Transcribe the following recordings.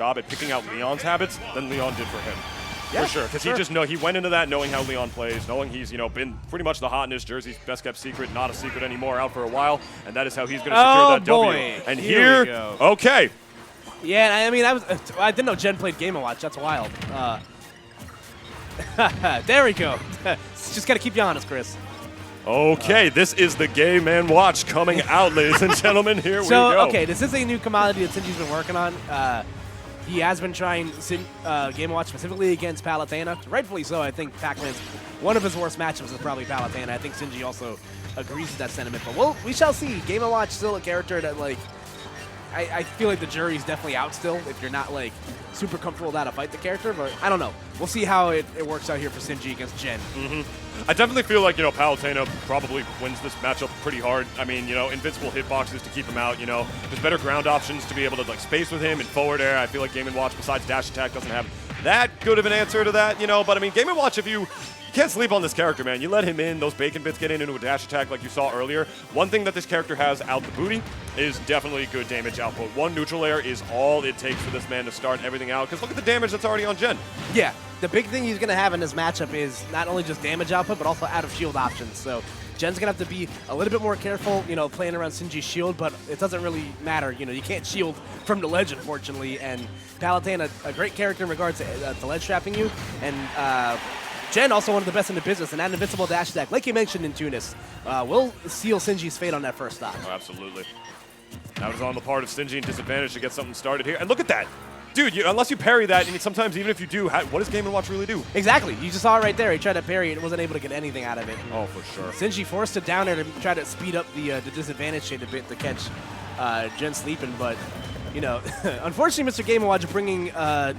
job at picking out Leon's habits than Leon did for him. Yeah, for sure, because he went into that knowing how Leon plays, knowing he's been pretty much the hotness jersey's best kept secret, not a secret anymore, out for a while, and that is how he's going to secure that boy. W. And here okay. Yeah, I mean, I didn't know Jen played Game & Watch. That's wild. There we go. Just got to keep you honest, Chris. Okay, this is the Game & Watch coming out, ladies and gentlemen. Here we go. So, okay, this is a new commodity that Sinji's been working on. He has been trying Game & Watch specifically against Palutena. Rightfully so. I think Pac-Man's one of his worst matchups is probably Palutena. I think Sinji also agrees with that sentiment. But we shall see. Game & Watch still a character that, like, I feel like the jury's definitely out still if you're not, like, super comfortable with how to fight the character. But I don't know. We'll see how it works out here for Sinji against Jen. I definitely feel like, Palutena probably wins this matchup pretty hard. I mean, invincible hitboxes to keep him out, There's better ground options to be able to, like, space with him and forward air. I feel like Game & Watch, besides dash attack, doesn't have that good of an answer to that, But, I mean, Game & Watch, if you can't sleep on this character, man. You let him in, those bacon bits get into a dash attack like you saw earlier. One thing that this character has out the booty is definitely good damage output. One neutral layer is all it takes for this man to start everything out, because look at the damage that's already on Jen. Yeah, the big thing he's going to have in this matchup is not only just damage output, but also out of shield options. So Jen's going to have to be a little bit more careful, playing around Sinji's shield, but it doesn't really matter. You can't shield from the ledge, unfortunately, and Palutena, a great character in regards to ledge trapping you, and Jen, also one of the best in the business, and that invincible dash attack, like you mentioned in Tunis, will seal Sinji's fate on that first stock. Oh, absolutely. That was on the part of Sinji and disadvantage to get something started here. And look at that. Dude, unless you parry that, and sometimes even if you do, what does Game & Watch really do? Exactly. You just saw it right there. He tried to parry it and wasn't able to get anything out of it. Oh, for sure. Sinji forced it down there to try to speed up the disadvantage shade a bit to catch Jen sleeping, but unfortunately, Mr. Game & Watch bringing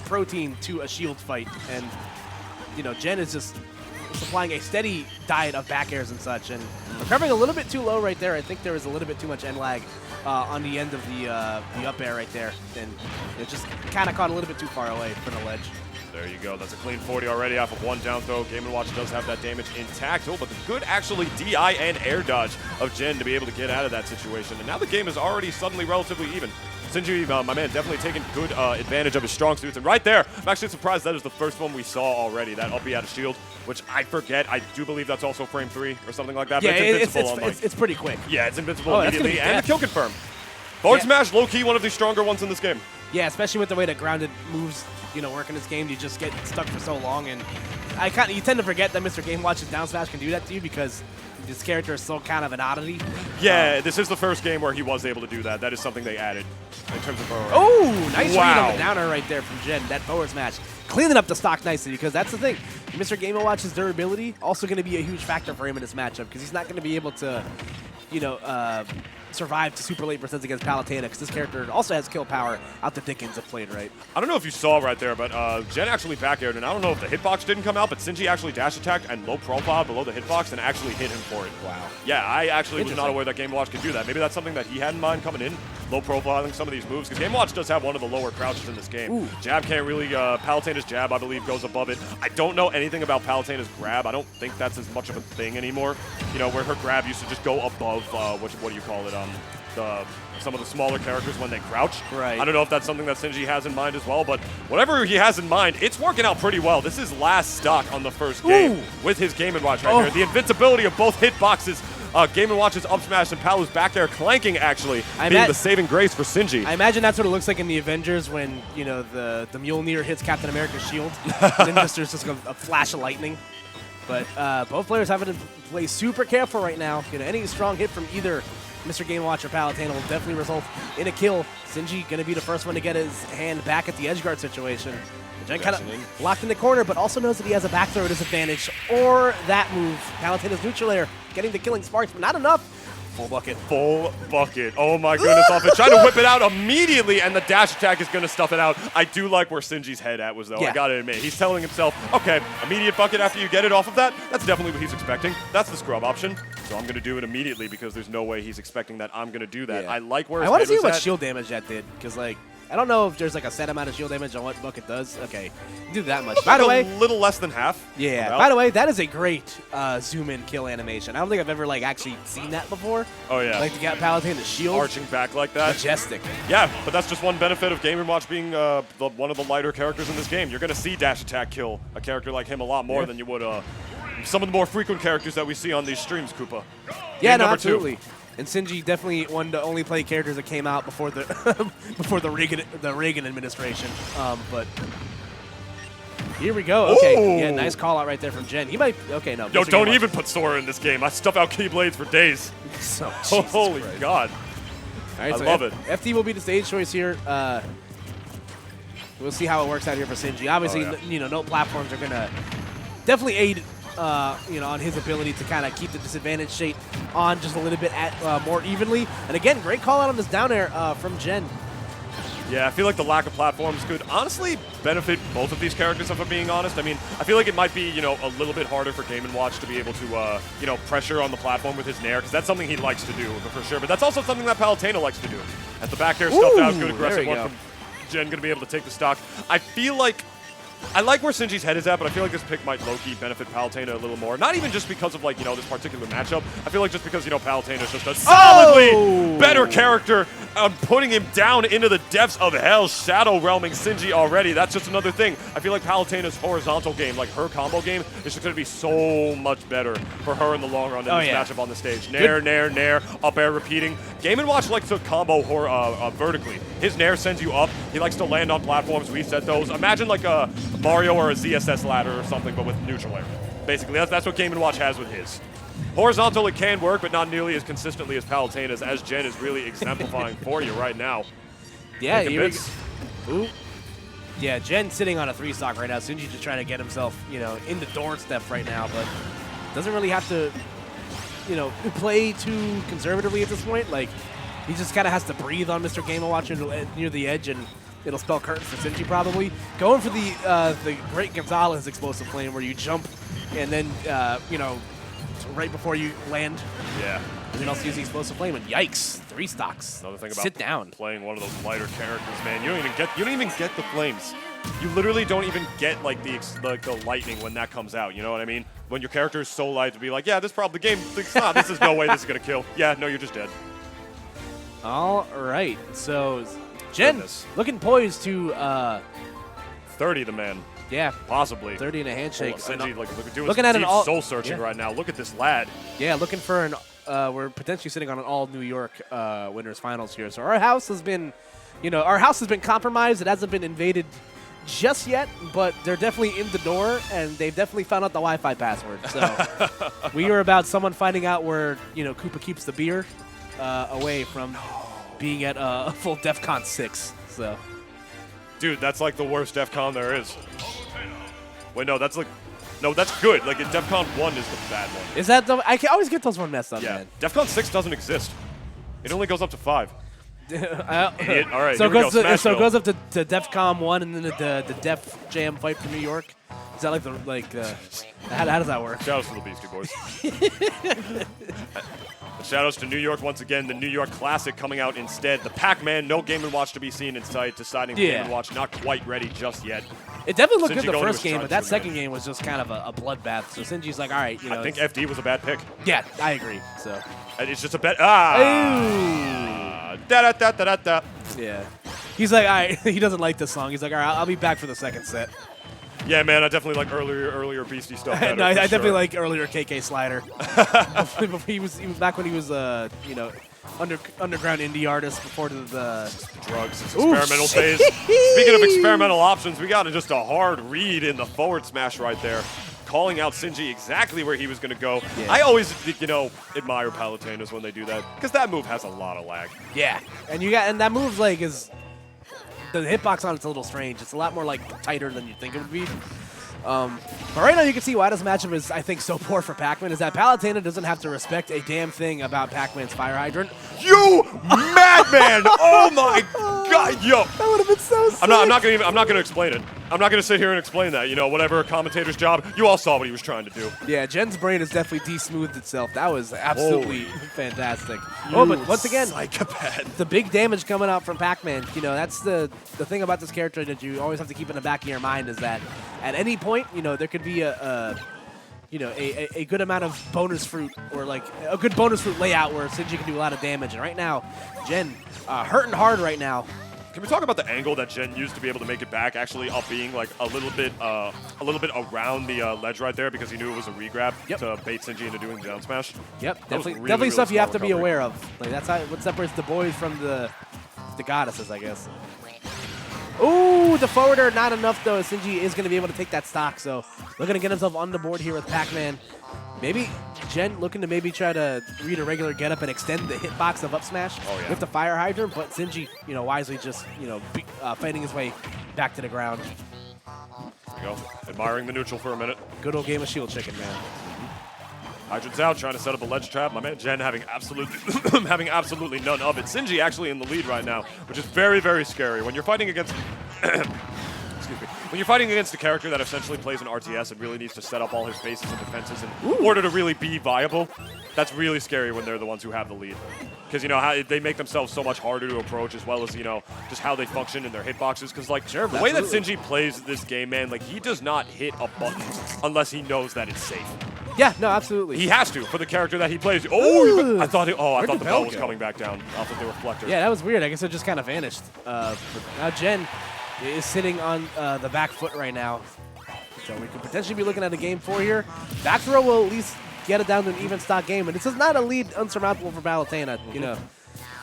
Protein to a shield fight, and Jen is just supplying a steady diet of back airs and such, and recovering a little bit too low right there. I think there was a little bit too much end lag on the end of the up air right there, and it just kind of caught a little bit too far away from the ledge. There you go. That's a clean 40 already off of one down throw. Game & Watch does have that damage intact. Oh, but the good actually DI and air dodge of Jen to be able to get out of that situation. And now the game is already suddenly relatively even. Sinji, my man, definitely taking good advantage of his strong suits. And right there, I'm actually surprised that is the first one we saw already, that uppy out of shield, which I forget. I do believe that's also frame 3 or something like that. Yeah, but it's invincible it's pretty quick. Yeah, it's invincible immediately. And the kill confirm. Yeah. Forward smash, low-key, one of the stronger ones in this game. Yeah, especially with the way that grounded moves, work in this game. You just get stuck for so long, and you tend to forget that Mr. Game Watch's down smash can do that to you because this character is so kind of an oddity. Yeah, this is the first game where he was able to do that. That is something they added in terms of forward. Oh, nice read on the downer right there from Jen. That forward smash. Cleaning up the stock nicely, because that's the thing. Mr. Game & Watch's durability also going to be a huge factor for him in this matchup, because he's not going to be able to, survive to super late percents against Palutena, because this character also has kill power out the Dickens if played right. I don't know if you saw right there, but Jen actually back aired, and I don't know if the hitbox didn't come out, but Sinji actually dash attacked and low profile below the hitbox and actually hit him for it. Wow. Yeah, I actually was not aware that Game & Watch could do that. Maybe that's something that he had in mind coming in, low profiling some of these moves, because Game & Watch does have one of the lower crouches in this game. Ooh. Jab can't really, Palutena's jab, I believe, goes above it. I don't know anything about Palutena's grab. I don't think that's as much of a thing anymore. Where her grab used to just go above, what do you call it, some of the smaller characters when they crouch. Right. I don't know if that's something that Sinji has in mind as well, but whatever he has in mind, it's working out pretty well. This is last stock on the first game with his Game & Watch right here. The invincibility of both hitboxes, Game & Watch's up smash and Palu's back air clanking actually being the saving grace for Sinji. I imagine that's what it looks like in the Avengers when, the Mjolnir hits Captain America's shield, and then there's just a flash of lightning. But both players having to play super careful right now. Any strong hit from either Mr. Game & Watch or Palutena will definitely result in a kill. Sinji going to be the first one to get his hand back at the edge guard situation. Jen kind of locked in the corner, but also knows that he has a back throw disadvantage, or that move. Palutena's neutral air getting the killing sparks, but not enough. Full bucket. Full bucket. Oh my goodness. Off it. Trying to whip it out immediately, and the dash attack is going to stuff it out. I do like where Sinji's head at was, though. Yeah. I got to admit. He's telling himself, okay, immediate bucket after you get it off of that. That's definitely what he's expecting. That's the scrub option. So I'm going to do it immediately because there's no way he's expecting that I'm going to do that. Yeah. I like where his I want to head see was what at. shield damage that did, because, I don't know if there's like a set amount of shield damage on what bucket does. Okay, do that much. By the way, a little less than half. Yeah. By the way, that is a great zoom in kill animation. I don't think I've ever like actually seen that before. Oh yeah. Like to get Palutena's shield arching back like that. Majestic. Yeah, but that's just one benefit of Game & Watch being one of the lighter characters in this game. You're going to see dash attack kill a character like him a lot more than you would some of the more frequent characters that we see on these streams, Koopa. Yeah, no, absolutely. And Sinji definitely one to only play characters that came out before the before the Reagan administration. But here we go. Okay, Ooh. yeah, nice call out right there from Jen. He might. Okay, no. Yo, don't even put Sora in this game. I stuff out Keyblades for days. So holy Christ. God. All right, I so love it. FD will be the stage choice here. We'll see how it works out here for Sinji. Obviously, you know, no platforms are gonna definitely aid, you know, on his ability to kind of keep the disadvantage state on just a little bit more evenly. And again, great call out on this down air from Jen. Yeah, I feel like the lack of platforms could honestly benefit both of these characters, if I'm being honest. I mean, I feel like it might be, you know, a little bit harder for Game & Watch to be able to, you know, pressure on the platform with his Nair, because that's something he likes to do, for sure. But that's also something that Palutena likes to do. At the back air stuff, that was good aggressive one from Jen, going to be able to take the stock. I feel like I like where Sinji's head is at, but I feel like this pick might low-key benefit Palutena a little more. Not even just because of, like, you know, this particular matchup. I feel like just because, you know, Palutena is just a solidly better character. Putting him down into the depths of hell, shadow realming Sinji already. That's just another thing. I feel like Palutena's horizontal game, like her combo game, is just going to be so much better for her in the long run in this matchup on the stage. Nair, Nair, Nair, up air repeating. Game & Watch likes to combo vertically. His Nair sends you up. He likes to land on platforms, reset those. Imagine like a Mario or a ZSS ladder or something, but with neutral air. Basically, that's what Game & Watch has with his. Horizontal, it can work, but not nearly as consistently as Palutena's, as Jen is really exemplifying for you right now. Yeah, ooh. Yeah, Jen sitting on a 3-stock right now. Sinji just trying to get himself, you know, into doorstep right now, but doesn't really have to, you know, play too conservatively at this point. Like, he just kind of has to breathe on Mr. Game & Watch near the edge, and it'll spell curtains for Sinji probably. Going for the great Gonzalez explosive flame where you jump and then, you know, right before you land. Yeah. And then also use the explosive flame, and yikes, 3 stocks. Another thing about sit down. Playing one of those lighter characters, man. You don't even get the flames. You literally don't even get like the lightning when that comes out. You know what I mean? When your character is so light to be like, yeah, this probably the game. It's not. This is no way this is gonna kill. Yeah, no, you're just dead. All right. So Jen looking poised to 30 the man. Yeah, possibly 30 in a handshake. Sinji, looking at an all soul searching right now. Look at this lad. Yeah, looking for an. We're potentially sitting on an all New York winners finals here. So our house has been, you know, compromised. It hasn't been invaded just yet, but they're definitely in the door, and they've definitely found out the Wi-Fi password. So we are about someone finding out where, you know, Koopa keeps the beer away from being at a full DEF CON 6. So. Dude, that's like the worst DEF CON there is. Wait, no, that's like, no, that's good. Like, DEF CON 1 is the bad one. Is that the, I can always get those one messed up, yeah. man. DEF CON 6 doesn't exist. It only goes up to 5. Idiot. All right, so it goes up to DEF CON 1 and then the Def Jam fight for New York. Is that like how does that work? Shout outs to the Beastie Boys. Shout outs to New York once again. The New York Classic coming out instead. The Pac-Man, no Game & Watch to be seen in sight. Deciding Game & Watch not quite ready just yet. It definitely looked Sinji good the first game, but that second game was just kind of a bloodbath. So Sinji's like, all right, you know. I think FD was a bad pick. Yeah, I agree. So it's just a bet. Da-da-da-da-da-da. Yeah. He's like, all right. He doesn't like this song. He's like, all right, I'll be back for the second set. Yeah, man, I definitely like earlier Beastie stuff better. No, I definitely like earlier KK Slider. he was back when he was you know, underground indie artist before the drugs, experimental phase. Speaking of experimental options, we got just a hard read in the forward smash right there, calling out Sinji exactly where he was going to go. Yeah. I always, you know, admire Palutena's when they do that, because that move has a lot of lag. Yeah, and that move like is. The hitbox on it's a little strange. It's a lot more like tighter than you'd think it would be. But right now you can see why this matchup is, I think, so poor for Pac-Man is that Palutena doesn't have to respect a damn thing about Pac-Man's fire hydrant. You madman! Oh my God, yo. That would have been so sick. I'm not gonna explain it. I'm not gonna sit here and explain that. You know, whatever commentator's job. You all saw what he was trying to do. Yeah, Jen's brain has definitely de-smoothed itself. That was absolutely fantastic. Oh, but once again, psychopath. the big damage coming out from Pac-Man. You know, that's the thing about this character that you always have to keep in the back of your mind is that at any point, you know, there could be a good amount of bonus fruit or like a good bonus fruit layout where Sinji can do a lot of damage. And right now, Jen hurting hard right now. Can we talk about the angle that Jen used to be able to make it back, actually up being like a little bit around the ledge right there because he knew it was a regrab to bait Sinji into doing the down smash? Yep, definitely stuff you have to be aware of. Like that's what separates the boys from the goddesses, I guess. Ooh, the forwarder, not enough though. Sinji is going to be able to take that stock, so looking to get himself on the board here with Pac-Man. Maybe Jen looking to maybe try to read a regular getup and extend the hitbox of up smash with the fire hydrant, but Sinji, you know, wisely just, you know, fighting his way back to the ground. There you go. Admiring the neutral for a minute. Good old game of shield chicken, man. Hydrant's out, trying to set up a ledge trap. My man Jen having absolutely none of it. Sinji actually in the lead right now, which is very, very scary. When you're fighting against excuse me. When you're fighting against a character that essentially plays an RTS and really needs to set up all his bases and defenses in order to really be viable, that's really scary when they're the ones who have the lead. Because, you know, how they make themselves so much harder to approach, as well as, you know, just how they function in their hitboxes. Because, like, the way that Sinji plays this game, man, like, he does not hit a button unless he knows that it's safe. Yeah, no, absolutely. He has to for the character that he plays. Oh, I thought the bell was coming back down off of the reflector. Yeah, that was weird. I guess it just kind of vanished. But now Jen is sitting on the back foot right now. So we could potentially be looking at a game 4 here. Back throw will at least get it down to an even stock game. And this is not a lead unsurmountable for Palutena.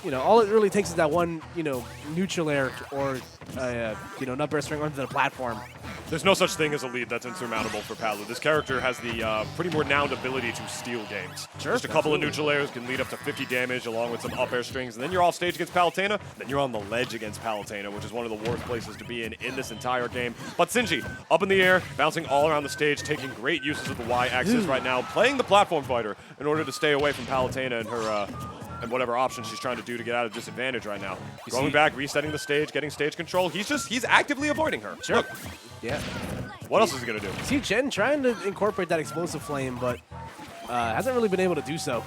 You know, all it really takes is that one, you know, neutral air or, you know, nut bear string onto the platform. There's no such thing as a lead that's insurmountable for Palu. This character has the pretty renowned ability to steal games. Just a couple of neutral airs can lead up to 50 damage along with some up air strings, and then you're off stage against Palutena, then you're on the ledge against Palutena, which is one of the worst places to be in this entire game. But Sinji, up in the air, bouncing all around the stage, taking great uses of the Y-axis right now, playing the platform fighter in order to stay away from Palutena and her and whatever option she's trying to do to get out of disadvantage right now. Going back, resetting the stage, getting stage control. He's actively avoiding her. Sure. Look. Yeah. What else is he going to do? See, Jen trying to incorporate that explosive flame, but hasn't really been able to do so.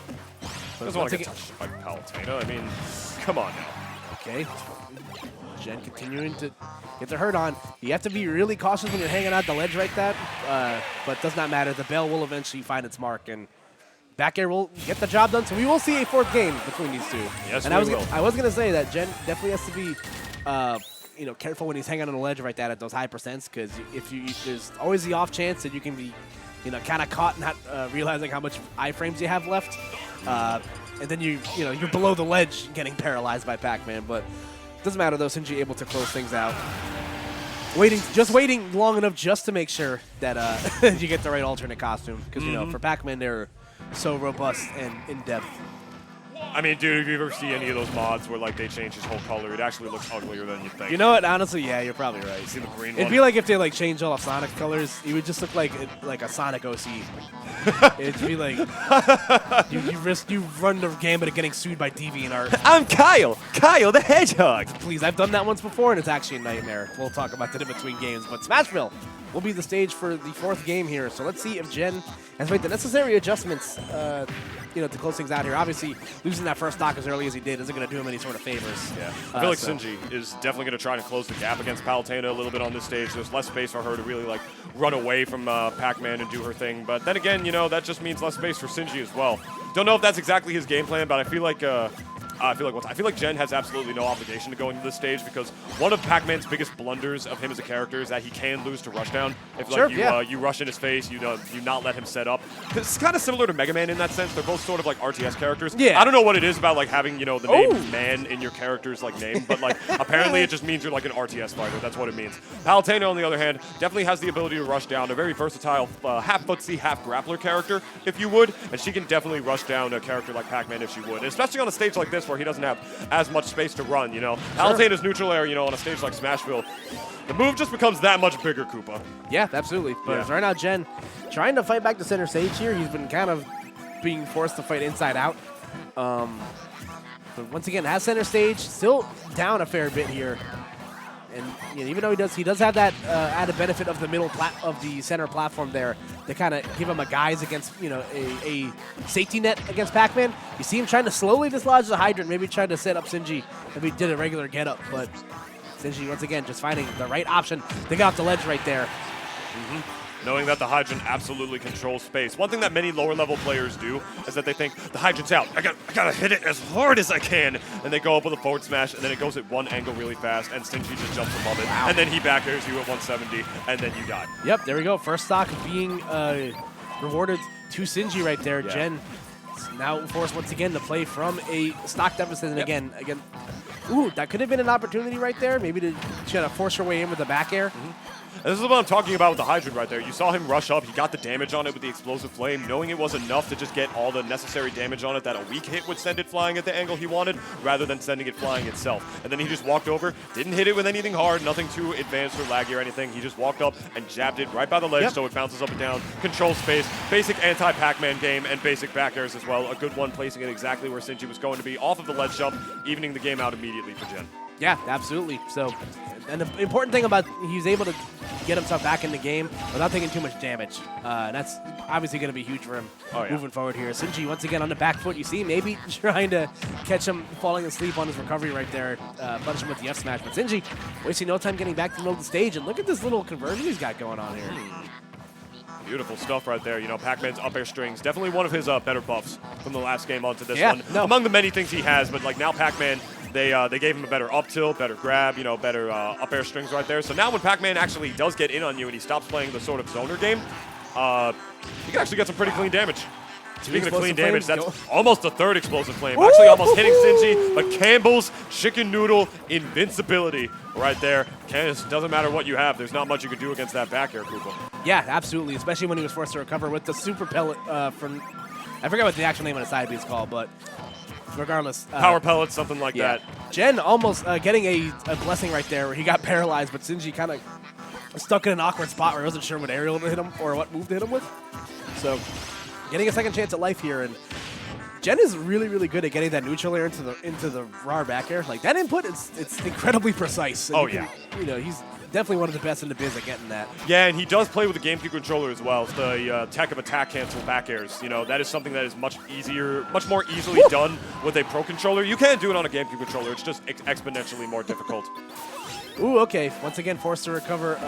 Doesn't want to get touched by Palutena. I mean, come on now. Okay. Jen continuing to get the hurt on. You have to be really cautious when you're hanging out the ledge like that, but it does not matter. The bell will eventually find its mark, and back air will get the job done. So we will see a 4th game between these two. Yes, and we will. I was going to say that Jen definitely has to be you know, careful when he's hanging on the ledge like that at those high percents, because there's always the off chance that you can be, you know, kind of caught not realizing how much iframes you have left, and then you're below the ledge getting paralyzed by Pac-Man. But it doesn't matter though, Sinji able to close things out. Just waiting long enough just to make sure that you get the right alternate costume, because you know, for Pac-Man they're so robust and in depth. I mean, dude, if you ever see any of those mods where like they change his whole color, it actually looks uglier than you think. You know what? Honestly, yeah, you're probably right. You see the green It'd one? be like if they like changed all of Sonic's colors, it would just look like a Sonic OC. It'd be like you run the gambit of getting sued by DeviantArt. I'm Kyle the Hedgehog. Please, I've done that once before, and it's actually a nightmare. We'll talk about that in between games, but Smashville will be the stage for the 4th game here. So let's see if Jen has made the necessary adjustments, you know, to close things out here. Obviously, losing that first stock as early as he did isn't going to do him any sort of favors. Yeah, I feel like Sinji is definitely going to try to close the gap against Palutena a little bit on this stage. There's less space for her to really like run away from Pac-Man and do her thing. But then again, you know, that just means less space for Sinji as well. Don't know if that's exactly his game plan, but I feel like I feel like Jen has absolutely no obligation to go into this stage, because one of Pac-Man's biggest blunders of him as a character is that he can lose to Rushdown. If like, you rush in his face, you not let him set up. It's kind of similar to Mega Man in that sense. They're both sort of like RTS characters. Yeah. I don't know what it is about like having, you know, the name Man in your character's like name, but like apparently it just means you're like an RTS fighter. That's what it means. Palutena, on the other hand, definitely has the ability to rush down. A very versatile half footsie, half grappler character, if you would, and she can definitely rush down a character like Pac-Man if she would, and especially on a stage like this where he doesn't have as much space to run, you know. Palutena's neutral air, you know, on a stage like Smashville, the move just becomes that much bigger, Koopa. Yeah, absolutely. But right now, Jen trying to fight back to center stage here. He's been kind of being forced to fight inside out. But But once again, has center stage, still down a fair bit here. And you know, even though he does have that added benefit of the of the center platform there, to kind of give him a guise against, you know, a safety net against Pac-Man. You see him trying to slowly dislodge the hydrant, maybe trying to set up Sinji if he did a regular get up, but Sinji once again just finding the right option to get off the ledge right there. Knowing that the hydrant absolutely controls space. One thing that many lower level players do is that they think the hydrant's out. I gotta hit it as hard as I can, and they go up with a forward smash, and then it goes at one angle really fast, and Sinji just jumps above it, and then he back airs you at 170, and then you die. Yep, there we go. First stock being rewarded to Sinji right there. Yeah. Jen is now forced once again to play from a stock deficit, and again, ooh, that could have been an opportunity right there. Maybe to try to force her way in with the back air. And this is what I'm talking about with the hydrant right there. You saw him rush up. He got the damage on it with the explosive flame, knowing it was enough to just get all the necessary damage on it that a weak hit would send it flying at the angle he wanted, rather than sending it flying itself. And then he just walked over, didn't hit it with anything hard, nothing too advanced or laggy or anything. He just walked up and jabbed it right by the ledge, so it bounces up and down, controls space, basic anti-Pac-Man game, and basic back airs as well. A good one, placing it exactly where Sinji was going to be, off of the ledge jump, evening the game out immediately for Jen. Yeah, absolutely. So, and the important thing about he's able to get himself back in the game without taking too much damage. And that's obviously going to be huge for him moving forward here. Sinji once again on the back foot. You see maybe trying to catch him falling asleep on his recovery right there. Punish him with the F smash. But Sinji wasting no time getting back to the middle of the stage. And look at this little conversion he's got going on here. Beautiful stuff right there. You know, Pac-Man's up air strings, definitely one of his better buffs from the last game onto this one. Among the many things he has, but like now Pac-Man, they gave him a better up tilt, better grab, you know, better up air strings right there. So now when Pac-Man actually does get in on you and he stops playing the sort of zoner game, he can actually get some pretty clean damage. Speaking of clean damage, that's almost a third explosive flame. Actually almost hitting Sinji, but Campbell's chicken noodle invincibility right there. It doesn't matter what you have. There's not much you can do against that back air, Koopa. Yeah, absolutely, especially when he was forced to recover with the super pellet from, I forget what the actual name on the side B is called, but regardless. Power pellets, something like that. Jen almost getting a blessing right there where he got paralyzed, but Sinji kind of stuck in an awkward spot where he wasn't sure what aerial to hit him or what move to hit him with. So getting a second chance at life here, and Jen is really, really good at getting that neutral air into the raw back air. Like that input, it's incredibly precise. And you know, he's definitely one of the best in the biz at getting that. Yeah, and he does play with the GameCube controller as well. It's the tech of attack cancel back airs. You know, that is something that is much more easily done with a Pro controller. You can do it on a GameCube controller. It's just exponentially more difficult. Ooh, okay. Once again, forced to recover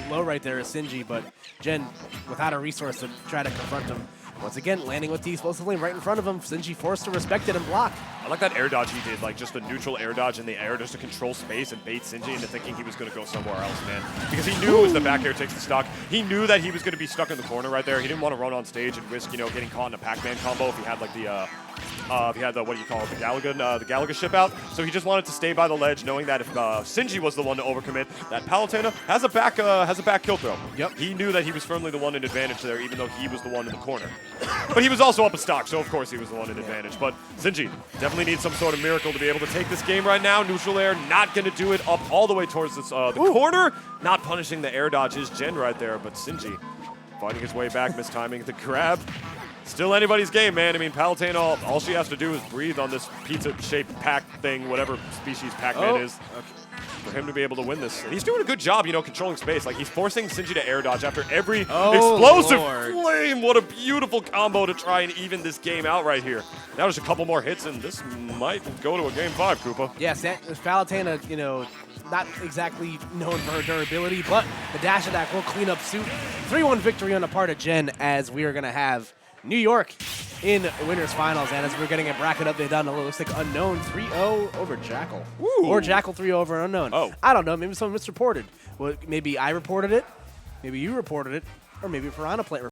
low right there is Sinji, but Jen, without a resource to try to confront him, once again, landing with the explosive flame right in front of him. Sinji forced to respect it and block. I like that air dodge he did, like just a neutral air dodge in the air just to control space and bait Sinji into thinking he was going to go somewhere else, man. Because he knew as the back air takes the stock, he knew that he was going to be stuck in the corner right there. He didn't want to run on stage and risk, you know, getting caught in a Pac-Man combo if he had like the if he had the, what do you call it, the Galaga ship out. So he just wanted to stay by the ledge, knowing that if Sinji was the one to overcommit, that Palutena has a back kill throw. Yep. He knew that he was firmly the one in advantage there, even though he was the one in the corner. But he was also up in stock, so of course he was the one in advantage. But Sinji definitely needs some sort of miracle to be able to take this game right now. Neutral air, not going to do it. Up all the way towards this, the corner. Not punishing the air dodge is Jen right there, but Sinji fighting his way back, mistiming the grab. Still anybody's game, man. I mean, Palutena, all she has to do is breathe on this pizza-shaped pack thing, whatever species Pac-Man is, for him to be able to win this. And he's doing a good job, you know, controlling space. Like, he's forcing Sinji to air dodge after every explosive flame. What a beautiful combo to try and even this game out right here. Now just a couple more hits, and this might go to a Game 5, Koopa. Yes, Palutena, you know, not exactly known for her durability, but the dash attack will clean up suit. 3-1 victory on the part of Jen, as we are going to have New York in winners finals, and as we're getting a bracket update done, it looks like Unknown 3-0 over Jackal. Ooh. Or Jackal 3-0 over Unknown. Oh. I don't know, maybe someone misreported. Well, maybe I reported it, maybe you reported it, or maybe Piranha Plant